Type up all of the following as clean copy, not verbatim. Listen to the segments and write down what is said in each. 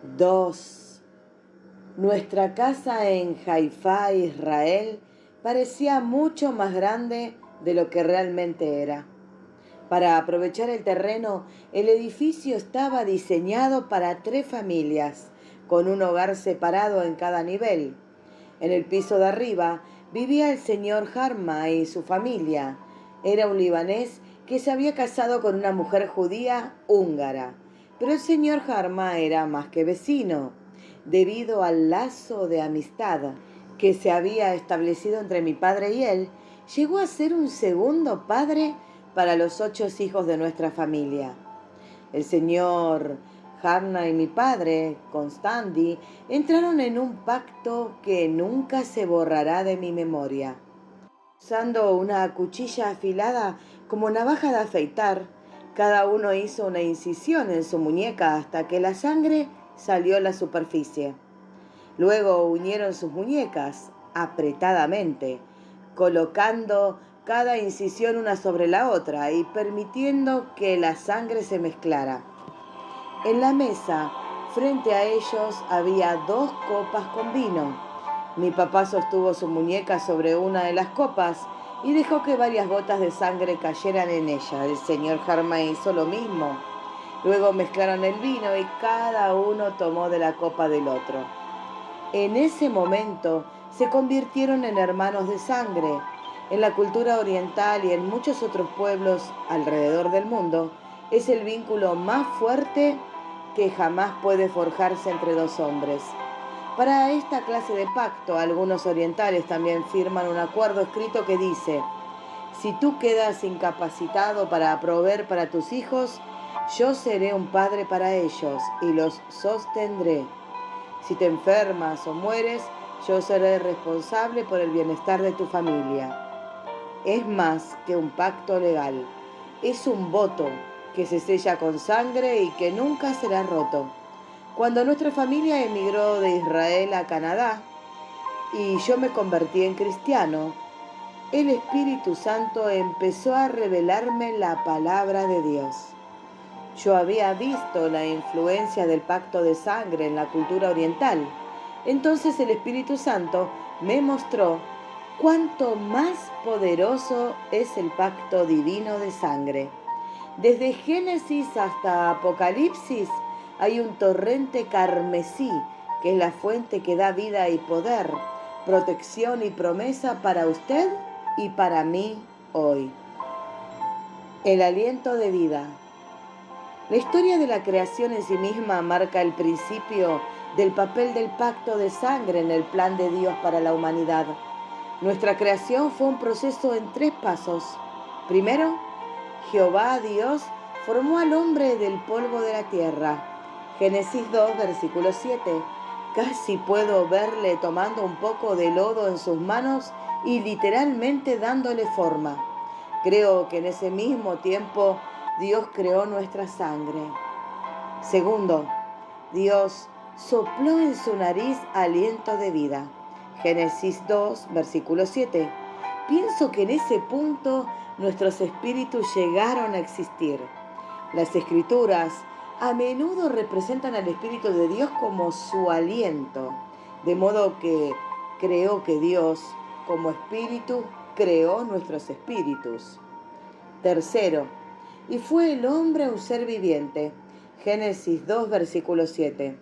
2. Nuestra casa en Haifá, Israel, parecía mucho más grande de lo que realmente era. Para aprovechar el terreno, el edificio estaba diseñado para 3 familias, con un hogar separado en cada nivel. En el piso de arriba vivía el señor Harma y su familia. Era un libanés que se había casado con una mujer judía húngara. Pero el señor Harma era más que vecino, debido al lazo de amistad que se había establecido entre mi padre y él. Llegó a ser un segundo padre para los 8 hijos de nuestra familia. El señor Harna y mi padre, Constandi, entraron en un pacto que nunca se borrará de mi memoria. Usando una cuchilla afilada como navaja de afeitar, cada uno hizo una incisión en su muñeca hasta que la sangre salió a la superficie. Luego unieron sus muñecas apretadamente, colocando cada incisión una sobre la otra y permitiendo que la sangre se mezclara. En la mesa, frente a ellos, había 2 copas con vino. Mi papá sostuvo su muñeca sobre una de las copas y dejó que varias gotas de sangre cayeran en ella. El señor Harma hizo lo mismo. Luego mezclaron el vino y cada uno tomó de la copa del otro. En ese momento se convirtieron en hermanos de sangre. En la cultura oriental y en muchos otros pueblos alrededor del mundo, es el vínculo más fuerte que jamás puede forjarse entre 2 hombres. Para esta clase de pacto, algunos orientales también firman un acuerdo escrito que dice: si tú quedas incapacitado para proveer para tus hijos, yo seré un padre para ellos y los sostendré. Si te enfermas o mueres, yo seré responsable por el bienestar de tu familia. Es más que un pacto legal, es un voto que se sella con sangre y que nunca será roto. Cuando nuestra familia emigró de Israel a Canadá y yo me convertí en cristiano, el Espíritu Santo empezó a revelarme la palabra de Dios. Yo había visto la influencia del pacto de sangre en la cultura oriental. Entonces el Espíritu Santo me mostró cuánto más poderoso es el pacto divino de sangre. Desde Génesis hasta Apocalipsis hay un torrente carmesí, que es la fuente que da vida y poder, protección y promesa para usted y para mí hoy. El aliento de vida. La historia de la creación en sí misma marca el principio del papel del pacto de sangre en el plan de Dios para la humanidad. Nuestra creación fue un proceso en 3 pasos. Primero, Jehová Dios formó al hombre del polvo de la tierra. Génesis 2, versículo 7. Casi puedo verle tomando un poco de lodo en sus manos y literalmente dándole forma. Creo que en ese mismo tiempo Dios creó nuestra sangre. Segundo, Dios sopló en su nariz aliento de vida. Génesis 2, versículo 7. Pienso que en ese punto nuestros espíritus llegaron a existir. Las Escrituras a menudo representan al Espíritu de Dios como su aliento, de modo que creo que Dios, como Espíritu, creó nuestros espíritus. Tercero, y fue el hombre un ser viviente. Génesis 2, versículo 7.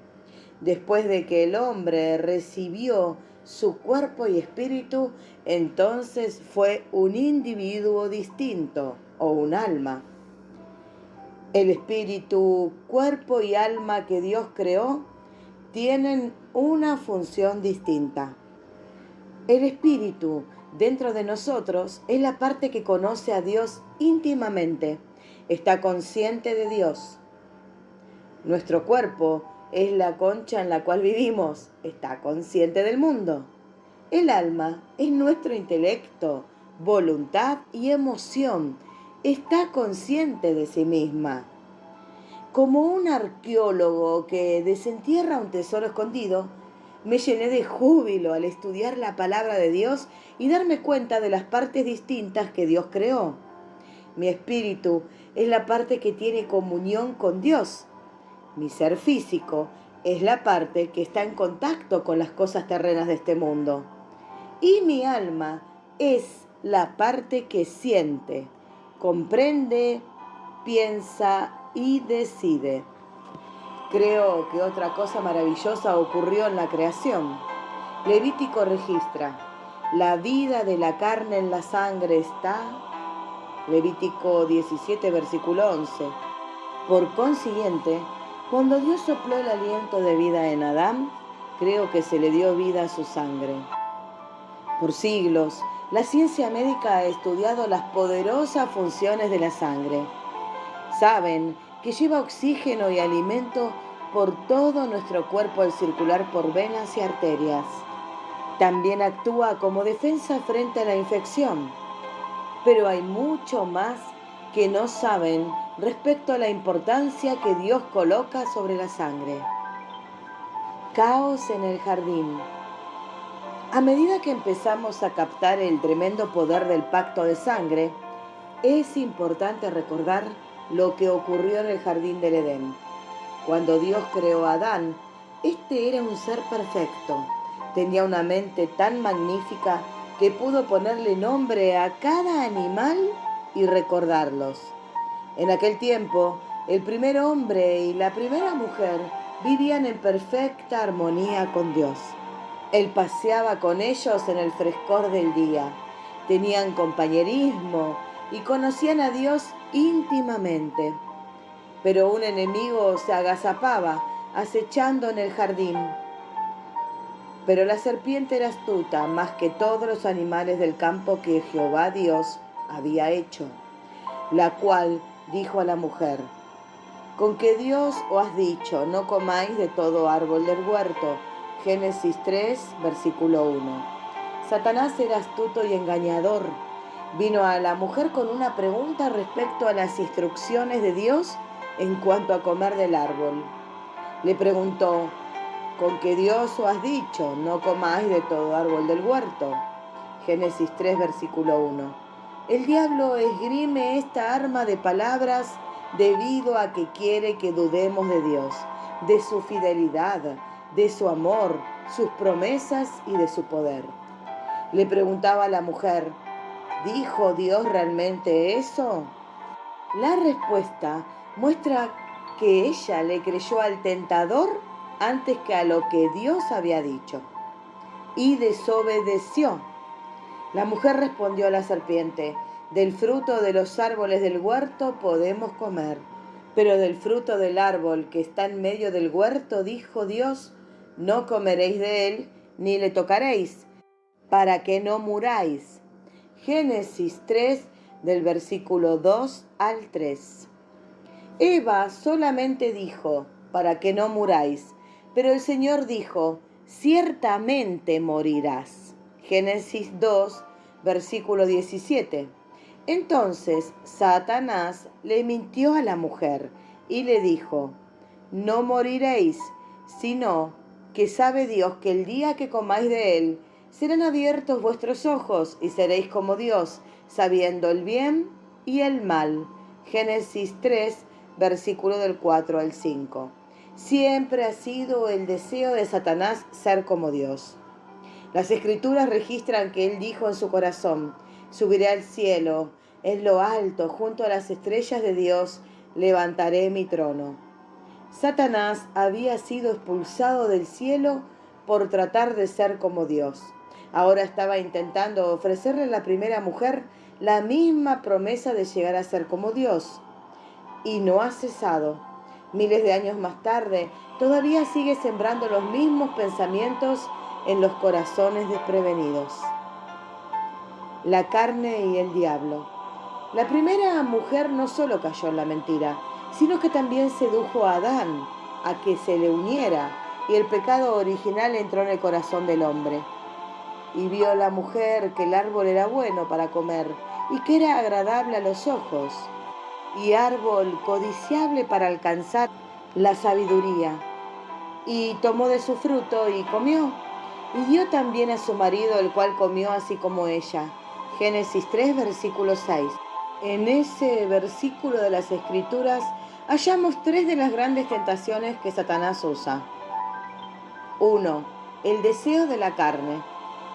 Después de que el hombre recibió su cuerpo y espíritu, entonces fue un individuo distinto o un alma. El espíritu, cuerpo y alma que Dios creó tienen una función distinta. El espíritu dentro de nosotros es la parte que conoce a Dios íntimamente, está consciente de Dios. Nuestro cuerpo es la concha en la cual vivimos, está consciente del mundo. El alma es nuestro intelecto, voluntad y emoción, está consciente de sí misma. Como un arqueólogo que desentierra un tesoro escondido, me llené de júbilo al estudiar la palabra de Dios y darme cuenta de las partes distintas que Dios creó. Mi espíritu es la parte que tiene comunión con Dios. Mi ser físico es la parte que está en contacto con las cosas terrenas de este mundo. Y mi alma es la parte que siente, comprende, piensa y decide. Creo que otra cosa maravillosa ocurrió en la creación. Levítico registra: la vida de la carne en la sangre está. Levítico 17, versículo 11. Por consiguiente, cuando Dios sopló el aliento de vida en Adán, creo que se le dio vida a su sangre. Por siglos, la ciencia médica ha estudiado las poderosas funciones de la sangre. Saben que lleva oxígeno y alimento por todo nuestro cuerpo al circular por venas y arterias. También actúa como defensa frente a la infección. Pero hay mucho más que no saben respecto a la importancia que Dios coloca sobre la sangre. Caos en el jardín. A medida que empezamos a captar el tremendo poder del pacto de sangre, es importante recordar lo que ocurrió en el jardín del Edén. Cuando Dios creó a Adán, este era un ser perfecto. Tenía una mente tan magnífica que pudo ponerle nombre a cada animal y recordarlos. En aquel tiempo, el primer hombre y la primera mujer vivían en perfecta armonía con Dios. Él paseaba con ellos en el frescor del día. Tenían compañerismo y conocían a Dios íntimamente. Pero un enemigo se agazapaba, acechando en el jardín. Pero la serpiente era astuta, más que todos los animales del campo que Jehová Dios había hecho, la cual dijo a la mujer: ¿con qué Dios os has dicho, no comáis de todo árbol del huerto? Génesis 3, versículo 1. Satanás era astuto y engañador. Vino a la mujer con una pregunta respecto a las instrucciones de Dios en cuanto a comer del árbol. Le preguntó: ¿con qué Dios os has dicho, no comáis de todo árbol del huerto? Génesis 3, versículo 1. El diablo esgrime esta arma de palabras debido a que quiere que dudemos de Dios, de su fidelidad, de su amor, sus promesas y de su poder. Le preguntaba a la mujer: ¿dijo Dios realmente eso? La respuesta muestra que ella le creyó al tentador antes que a lo que Dios había dicho, y desobedeció. La mujer respondió a la serpiente: del fruto de los árboles del huerto podemos comer, pero del fruto del árbol que está en medio del huerto, dijo Dios, no comeréis de él, ni le tocaréis, para que no muráis. Génesis 3, del versículo 2 al 3. Eva solamente dijo: para que no muráis, pero el Señor dijo: ciertamente morirás. Génesis 2, versículo 17. Entonces Satanás le mintió a la mujer y le dijo: no moriréis, sino que sabe Dios que el día que comáis de él, serán abiertos vuestros ojos y seréis como Dios, sabiendo el bien y el mal. Génesis 3, versículo del 4 al 5. Siempre ha sido el deseo de Satanás ser como Dios. Las Escrituras registran que él dijo en su corazón: subiré al cielo, en lo alto, junto a las estrellas de Dios, levantaré mi trono. Satanás había sido expulsado del cielo por tratar de ser como Dios. Ahora estaba intentando ofrecerle a la primera mujer la misma promesa de llegar a ser como Dios. Y no ha cesado. Miles de años más tarde, todavía sigue sembrando los mismos pensamientos en los corazones desprevenidos. La carne y el diablo. La primera mujer no solo cayó en la mentira, sino que también sedujo a Adán a que se le uniera, y el pecado original entró en el corazón del hombre. Y vio la mujer que el árbol era bueno para comer y que era agradable a los ojos, y árbol codiciable para alcanzar la sabiduría. Y tomó de su fruto y comió, y dio también a su marido, el cual comió así como ella. Génesis 3, versículo 6. En ese versículo de las Escrituras hallamos tres de las grandes tentaciones que Satanás usa. 1. El deseo de la carne.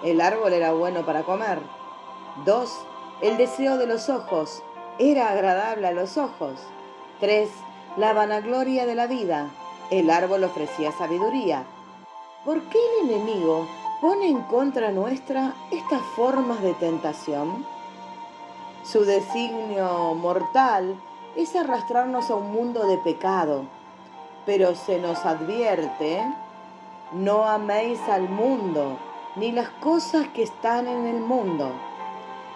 El árbol era bueno para comer. 2. El deseo de los ojos. Era agradable a los ojos. 3. La vanagloria de la vida. El árbol ofrecía sabiduría. ¿Por qué el enemigo pone en contra nuestra estas formas de tentación? Su designio mortal es arrastrarnos a un mundo de pecado, pero se nos advierte: no améis al mundo, ni las cosas que están en el mundo.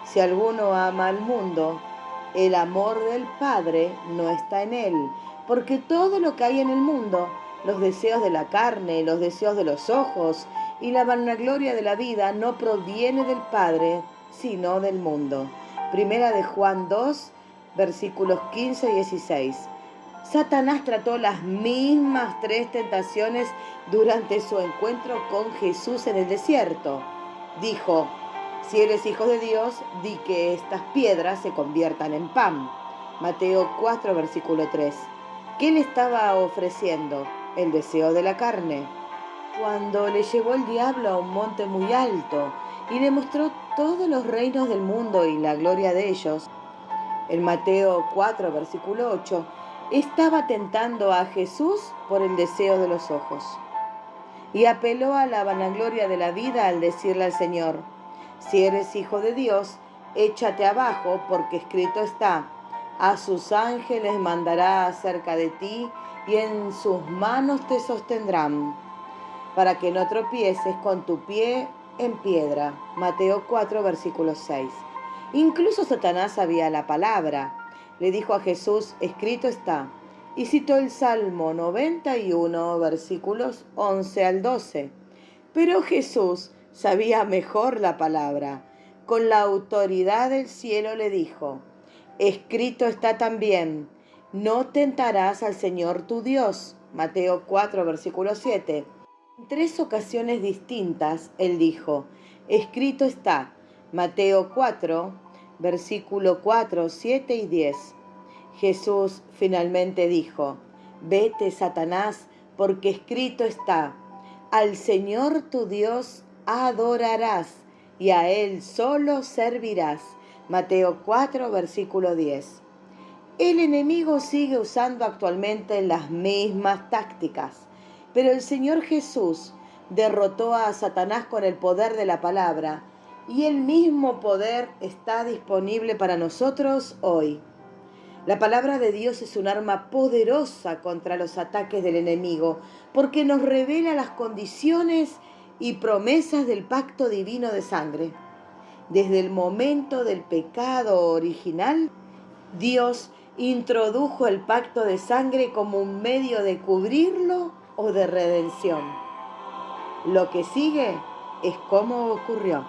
Si alguno ama al mundo, el amor del Padre no está en él, porque todo lo que hay en el mundo, los deseos de la carne, los deseos de los ojos y la vanagloria de la vida, no proviene del Padre, sino del mundo. Primera de Juan 2, versículos 15 y 16. Satanás trató las mismas 3 tentaciones durante su encuentro con Jesús en el desierto. Dijo: si eres hijo de Dios, di que estas piedras se conviertan en pan. Mateo 4, versículo 3. ¿Qué le estaba ofreciendo? El deseo de la carne. Cuando le llevó el diablo a un monte muy alto y le mostró todos los reinos del mundo y la gloria de ellos, en Mateo 4, versículo 8, estaba tentando a Jesús por el deseo de los ojos. Y apeló a la vanagloria de la vida al decirle al Señor: si eres hijo de Dios, échate abajo, porque escrito está: a sus ángeles mandará acerca de ti, y en sus manos te sostendrán, para que no tropieces con tu pie en piedra. Mateo 4, versículo 6. Incluso Satanás sabía la palabra. Le dijo a Jesús: escrito está. Y citó el Salmo 91, versículos 11 al 12. Pero Jesús sabía mejor la palabra. Con la autoridad del cielo le dijo: escrito está también: no tentarás al Señor tu Dios. Mateo 4, versículo 7. En 3 ocasiones distintas él dijo: escrito está. Mateo 4, versículo 4, 7 y 10. Jesús finalmente dijo: vete, Satanás, porque escrito está: al Señor tu Dios adorarás, y a Él solo servirás. Mateo 4, versículo 10. El enemigo sigue usando actualmente las mismas tácticas, pero el Señor Jesús derrotó a Satanás con el poder de la palabra, y el mismo poder está disponible para nosotros hoy. La palabra de Dios es un arma poderosa contra los ataques del enemigo, porque nos revela las condiciones y promesas del pacto divino de sangre. Desde el momento del pecado original, Dios introdujo el pacto de sangre como un medio de cubrirlo o de redención. Lo que sigue es cómo ocurrió.